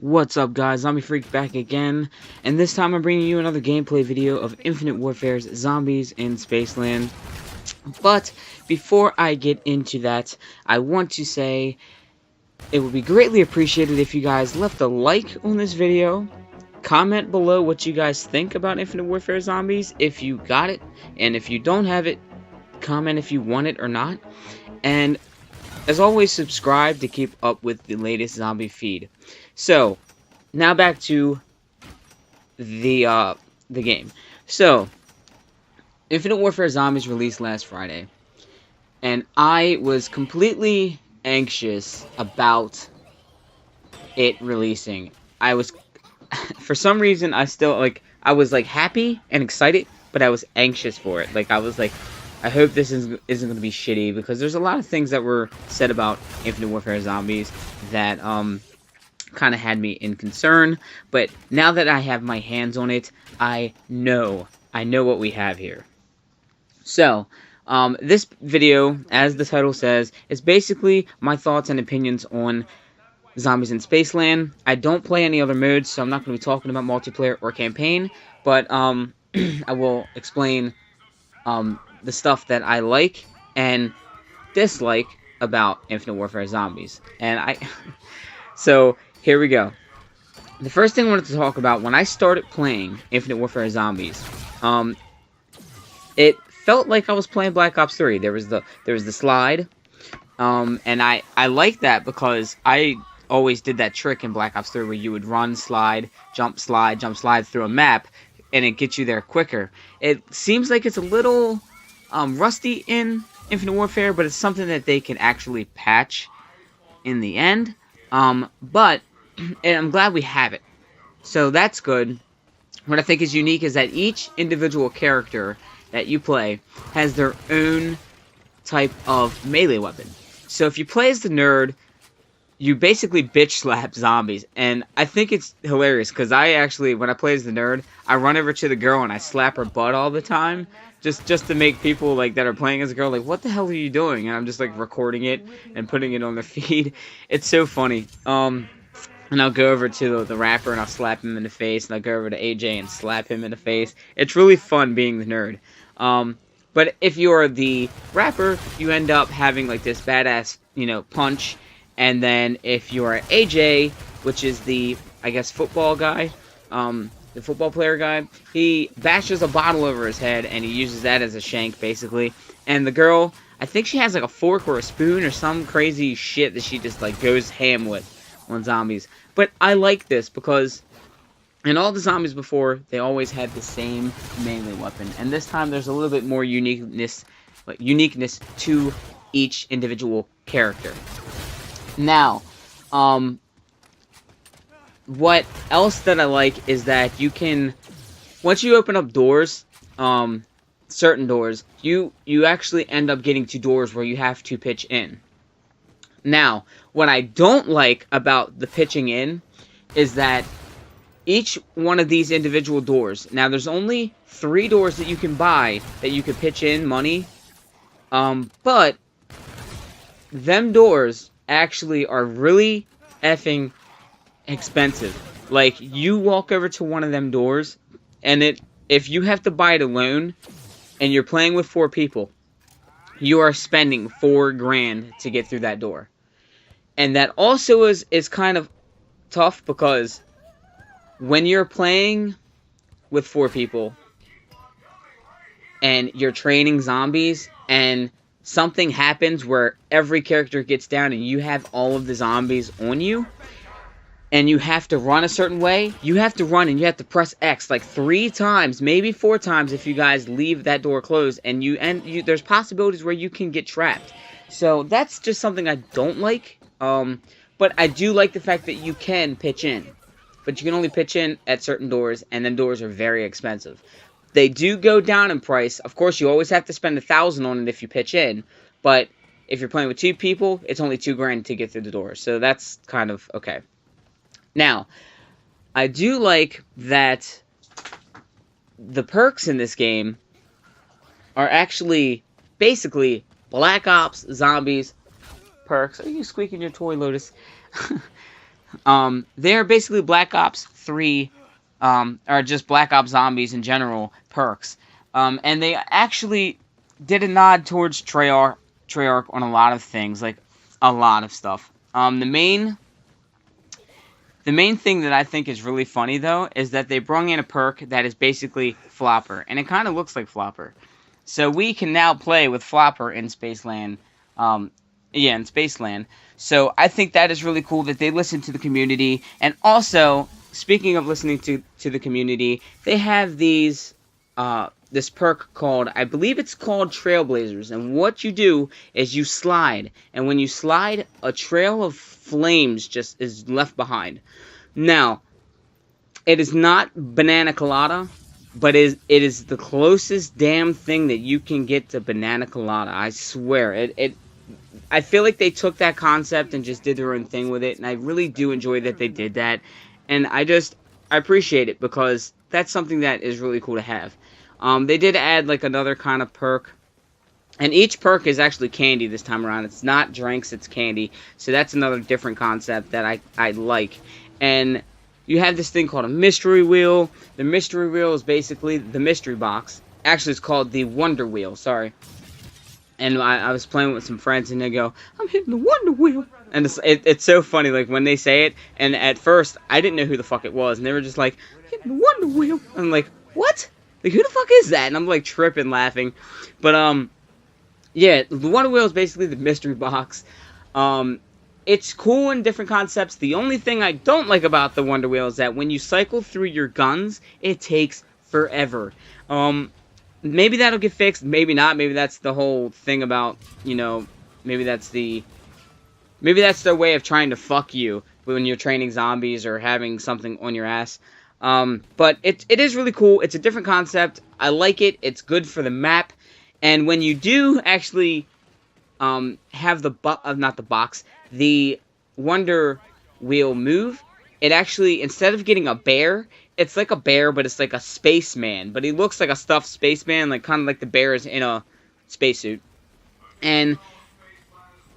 What's up, guys? Zombie Freak back again, and this time I'm bringing you another gameplay video of Infinite Warfare's Zombies in Spaceland. But before I get into that, I want to say it would be greatly appreciated if you guys left a like on this video, comment below what you guys think about Infinite Warfare Zombies, if you got it, and if you don't have it, comment if you want it or not, and as always, subscribe to keep up with the latest zombie feed. So, now back to the game. So, Infinite Warfare Zombies released last Friday, and I was completely anxious about it releasing. I was, for some reason, I was happy and excited, but I was anxious for it. I was like, I hope this isn't going to be shitty, because there's a lot of things that were said about Infinite Warfare Zombies that kind of had me in concern. But now that I have my hands on it, I know what we have here. So, this video, as the title says, is basically my thoughts and opinions on Zombies in Spaceland. I don't play any other modes, so I'm not going to be talking about multiplayer or campaign, but I will explain the stuff that I like and dislike about Infinite Warfare Zombies. And so, here we go. The first thing I wanted to talk about, when I started playing Infinite Warfare Zombies, it felt like I was playing Black Ops 3. There was the slide, and I like that because I always did that trick in Black Ops 3 where you would run, slide, jump, slide through a map, and it gets you there quicker. It seems like it's a little rusty in Infinite Warfare, but it's something that they can actually patch in the end. But and I'm glad we have it. So that's good. What I think is unique is that each individual character that you play has their own type of melee weapon. So if you play as the nerd, you basically bitch slap zombies, and I think it's hilarious because when I play as the nerd, I run over to the girl and I slap her butt all the time, just to make people that are playing as a girl what the hell are you doing? And I'm just recording it and putting it on the feed. It's so funny. And I'll go over to the rapper and I'll slap him in the face, and I'll go over to AJ and slap him in the face. It's really fun being the nerd. But if you're the rapper, you end up having this badass, punch. And then if you're AJ, which is the, I guess, football guy, the football player guy, he bashes a bottle over his head and he uses that as a shank, basically. And the girl, I think she has a fork or a spoon or some crazy shit that she just goes ham with on zombies. But I like this because in all the zombies before, they always had the same melee weapon. And this time there's a little bit more uniqueness to each individual character. Now, what else that I like is that you can, once you open up doors, certain doors, you actually end up getting to doors where you have to pitch in. Now, what I don't like about the pitching in is that each one of these individual doors, now there's only 3 doors that you can buy that you could pitch in money, but them doors actually are really effing expensive. You walk over to one of them doors, and if you have to buy it alone, and you're playing with 4 people, you are spending $4 grand to get through that door. And that also is kind of tough, because when you're playing with 4 people, and you're training zombies, and something happens where every character gets down and you have all of the zombies on you, and you have to run a certain way, you have to run and you have to press X 3 times, maybe 4 times if you guys leave that door closed, and there's possibilities where you can get trapped. So that's just something I don't like. But I do like the fact that you can pitch in, but you can only pitch in at certain doors, and then doors are very expensive. They do go down in price. Of course, you always have to spend $1,000 on it if you pitch in. But if you're playing with 2 people, it's only $2 grand to get through the door. So that's kind of okay. Now, I do like that the perks in this game are actually basically Black Ops Zombies perks. Are you squeaking your toy, Lotus? They're basically Black Ops 3, or just Black Ops Zombies in general perks. And they actually did a nod towards Treyarch on a lot of things, like a lot of stuff. The main thing that I think is really funny, though, is that they brought in a perk that is basically Flopper, and it kind of looks like Flopper. So we can now play with Flopper in Spaceland. In Spaceland. So I think that is really cool that they listen to the community. And also, speaking of listening to the community, they have these this perk called, I believe it's called Trailblazers. And what you do is you slide. And when you slide, a trail of flames just is left behind. Now, it is not banana colada, but it is the closest damn thing that you can get to banana colada. I swear. I feel like they took that concept and just did their own thing with it. And I really do enjoy that they did that. And I appreciate it because that's something that is really cool to have. They did add like another kind of perk. And each perk is actually candy this time around. It's not drinks, it's candy. So that's another different concept that I like. And you have this thing called a mystery wheel. The mystery wheel is basically the mystery box. Actually, it's called the Wonder Wheel. Sorry. And I was playing with some friends, and they go, "I'm hitting the Wonder Wheel." And it's so funny, like, when they say it. And at first, I didn't know who the fuck it was. And they were just like, "Hitting the Wonder Wheel." I'm like, "What? Like, who the fuck is that?" And I'm, like, tripping, laughing. But, yeah, the Wonder Wheel is basically the mystery box. It's cool in different concepts. The only thing I don't like about the Wonder Wheel is that when you cycle through your guns, it takes forever. Maybe that'll get fixed, maybe not. Maybe that's the whole thing about, you know, maybe that's their way of trying to fuck you when you're training zombies or having something on your ass. But it is really cool. It's a different concept. I like it. It's good for the map. And when you do actually have the Wonder Wheel move, it actually, instead of getting a bear, it's like a bear, but it's like a spaceman. But he looks like a stuffed spaceman, like kind of like the bear is in a spacesuit. And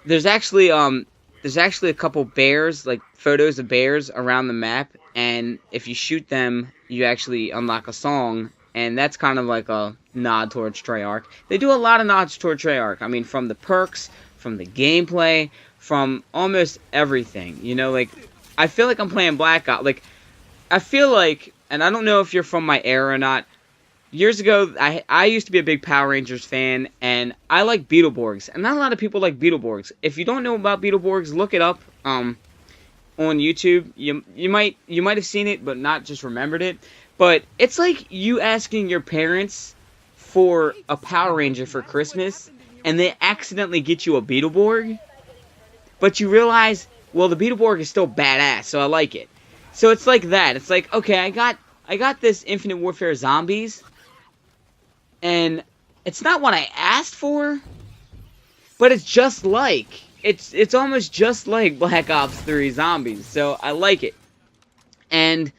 there's actually a couple bears, like photos of bears around the map. And if you shoot them, you actually unlock a song. And that's kind of like a nod towards Treyarch. They do a lot of nods towards Treyarch. I mean, from the perks, from the gameplay, from almost everything. You know, like, I feel like I'm playing Black Ops. Like, I feel like, and I don't know if you're from my era or not, years ago, I used to be a big Power Rangers fan, and I like Beetleborgs. And not a lot of people like Beetleborgs. If you don't know about Beetleborgs, look it up on YouTube. You might have seen it, but not just remembered it. But it's like you asking your parents for a Power Ranger for Christmas, and they accidentally get you a Beetleborg, but you realize, well, the Beetleborg is still badass, so I like it. So it's like that. It's like, okay, I got this Infinite Warfare Zombies, and it's not what I asked for, but it's just like, it's almost just like Black Ops 3 Zombies, so I like it. And,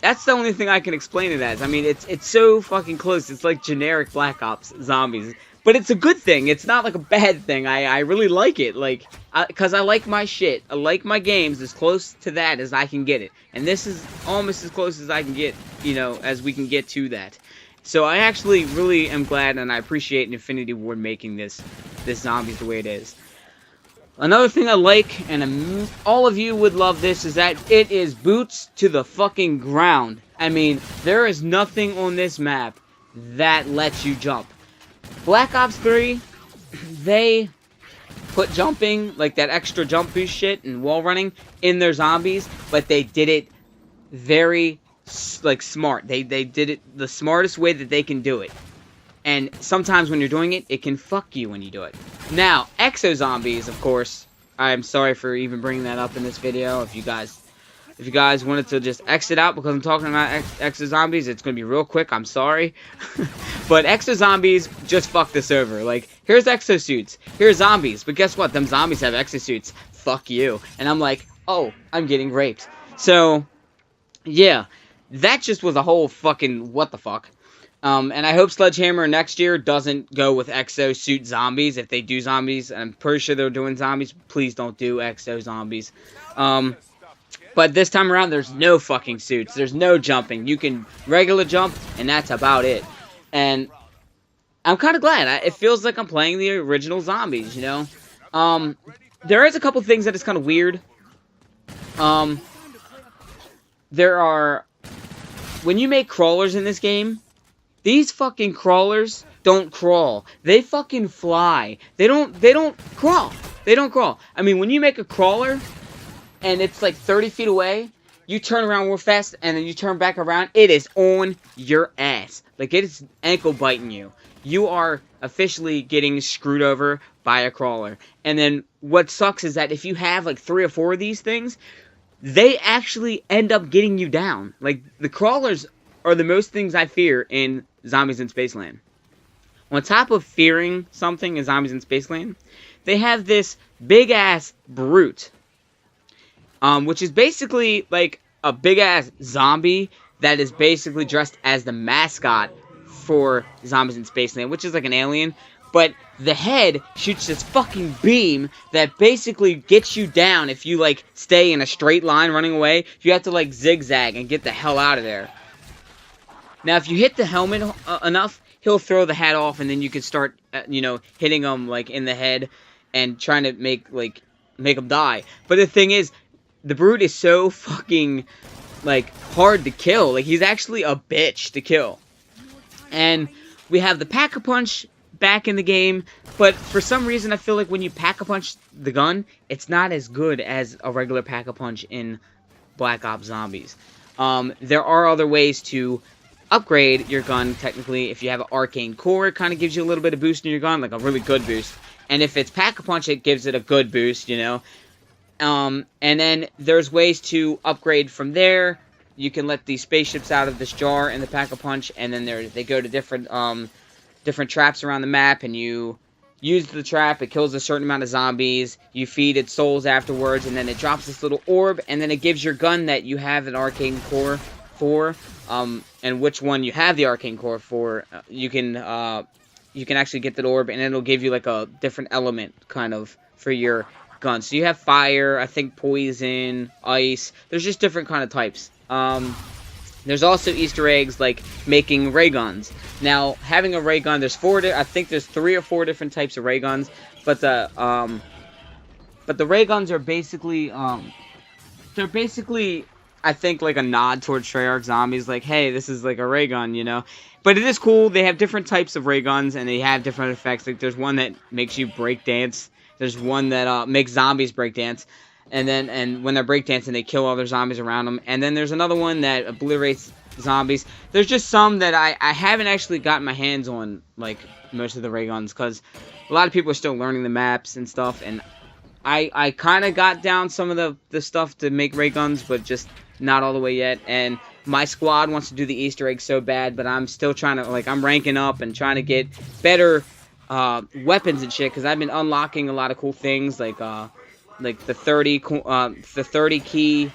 that's the only thing I can explain it as. I mean, it's so fucking close. It's like generic Black Ops Zombies. But it's a good thing. It's not like a bad thing. I really like it. Like, because I like my shit. I like my games as close to that as I can get it. And this is almost as close as I can get, you know, as we can get to that. So I actually really am glad, and I appreciate Infinity Ward making this Zombies the way it is. Another thing I like, and all of you would love this, is that it is boots to the fucking ground. I mean, there is nothing on this map that lets you jump. Black Ops 3, they put jumping, like that extra jump boost shit and wall running, in their zombies, but they did it very, like, smart. They did it the smartest way that they can do it. And sometimes when you're doing it, it can fuck you when you do it. Now, Exo Zombies, of course, I'm sorry for even bringing that up in this video. If you guys wanted to just exit out because I'm talking about Exo Zombies, it's going to be real quick. I'm sorry. But Exo Zombies just fucked us over. Like, here's exosuits. Here's zombies. But guess what? Them zombies have exosuits. Fuck you. And I'm like, oh, I'm getting raped. So, yeah. That just was a whole fucking what the fuck. And I hope Sledgehammer next year doesn't go with exosuit zombies. If they do zombies, and I'm pretty sure they're doing zombies, please don't do exo zombies. But this time around, there's no fucking suits. There's no jumping. You can regular jump, and that's about it. And I'm kind of glad. It feels like I'm playing the original zombies, you know? There is a couple things that is kind of weird. There are... When you make crawlers in this game, these fucking crawlers don't crawl. They fucking fly. They don't crawl. They don't crawl. I mean, when you make a crawler, and it's like 30 feet away, you turn around real fast, and then you turn back around, it is on your ass. Like, it is ankle biting you. You are officially getting screwed over by a crawler. And then what sucks is that if you have like 3 or 4 of these things, they actually end up getting you down. Like, the crawlers are the most things I fear in Zombies in Spaceland. On top of fearing something in Zombies in Spaceland, they have this big-ass brute. Which is basically like a big-ass zombie that is basically dressed as the mascot for Zombies in Spaceland, which is like an alien. But the head shoots this fucking beam that basically gets you down if you, like, stay in a straight line running away. You have to, like, zigzag and get the hell out of there. Now, if you hit the helmet enough, he'll throw the hat off, and then you can start, you know, hitting him, like, in the head and trying to make him die. But the thing is, the Brute is so fucking, like, hard to kill. Like, he's actually a bitch to kill. And we have the Pack-a-Punch back in the game, but for some reason I feel like when you Pack-a-Punch the gun, it's not as good as a regular Pack-a-Punch in Black Ops Zombies. There are other ways to upgrade your gun, technically. If you have an Arcane Core, it kind of gives you a little bit of boost in your gun, like a really good boost. And if it's Pack-a-Punch, it gives it a good boost, you know. And then there's ways to upgrade from there. You can let these spaceships out of this jar in the Pack-a-Punch, and then they go to different traps around the map, and you use the trap. It kills a certain amount of zombies. You feed it souls afterwards, and then it drops this little orb, and then it gives your gun that you have an Arcane Core for, and which one you have the Arcane Core for. You can actually get that orb, and it'll give you like a different element kind of for your gun. So you have fire, I think poison, ice. There's just different kind of types. There's also Easter eggs like making ray guns. Now, having a ray gun, I think there's 3 or 4 different types of ray guns, but the ray guns are basically I think like a nod towards Treyarch Zombies, like, hey, this is like a ray gun, you know. But it is cool. They have different types of ray guns, and they have different effects. Like, there's one that makes you break dance. There's one that makes zombies break dance. And when they're breakdancing, they kill other zombies around them. And then there's another one that obliterates zombies. There's just some that I haven't actually gotten my hands on, like, most of the ray guns, because a lot of people are still learning the maps and stuff. And I kind of got down some of the stuff to make ray guns, but just not all the way yet. And my squad wants to do the Easter egg so bad, but I'm still trying to, like, I'm ranking up and trying to get better weapons and shit, because I've been unlocking a lot of cool things, like the 30 key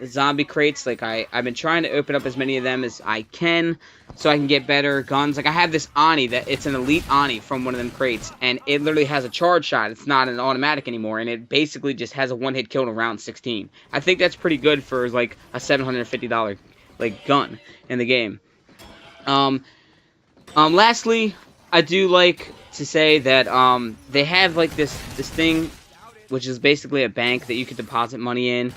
zombie crates. Like, I've been trying to open up as many of them as I can so I can get better guns. Like, I have this Ani, it's an elite Ani from one of them crates, and it literally has a charge shot. It's not an automatic anymore, and it basically just has a one-hit kill to round 16. I think that's pretty good for, like, a $750, like, gun in the game. Lastly, I do like to say that, they have, like, this thing, which is basically a bank that you can deposit money in.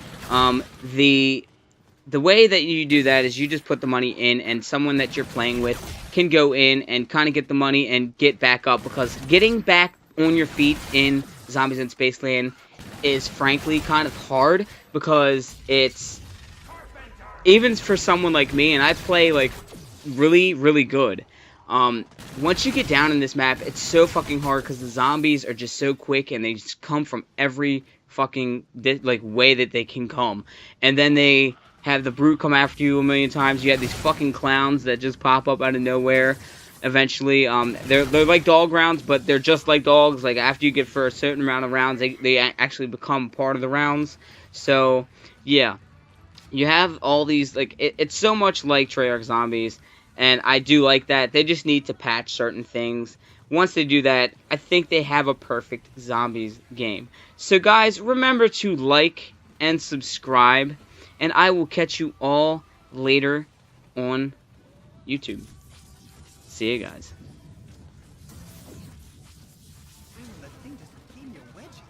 The way that you do that is you just put the money in, and someone that you're playing with can go in and kind of get the money and get back up, because getting back on your feet in Zombies in Spaceland is frankly kind of hard, because it's, even for someone like me, and I play like really, really good, once you get down in this map, it's so fucking hard, because the zombies are just so quick, and they just come from every fucking, like, way that they can come. And then they have the Brute come after you a million times. You have these fucking clowns that just pop up out of nowhere eventually. They're like dog rounds, but they're just like dogs. Like, after you get for a certain amount of rounds, they actually become part of the rounds. So, yeah. You have all these, like, it's so much like Treyarch Zombies. And I do like that. They just need to patch certain things. Once they do that, I think they have a perfect zombies game. So guys, remember to like and subscribe, and I will catch you all later on YouTube. See you guys. That thing just gave me a wedgie.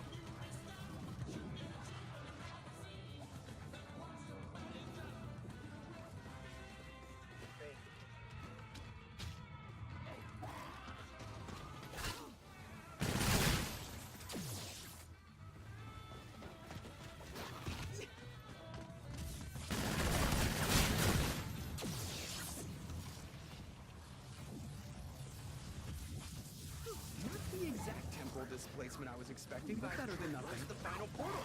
Not the exact temporal displacement I was expecting, but better than nothing. The final portal.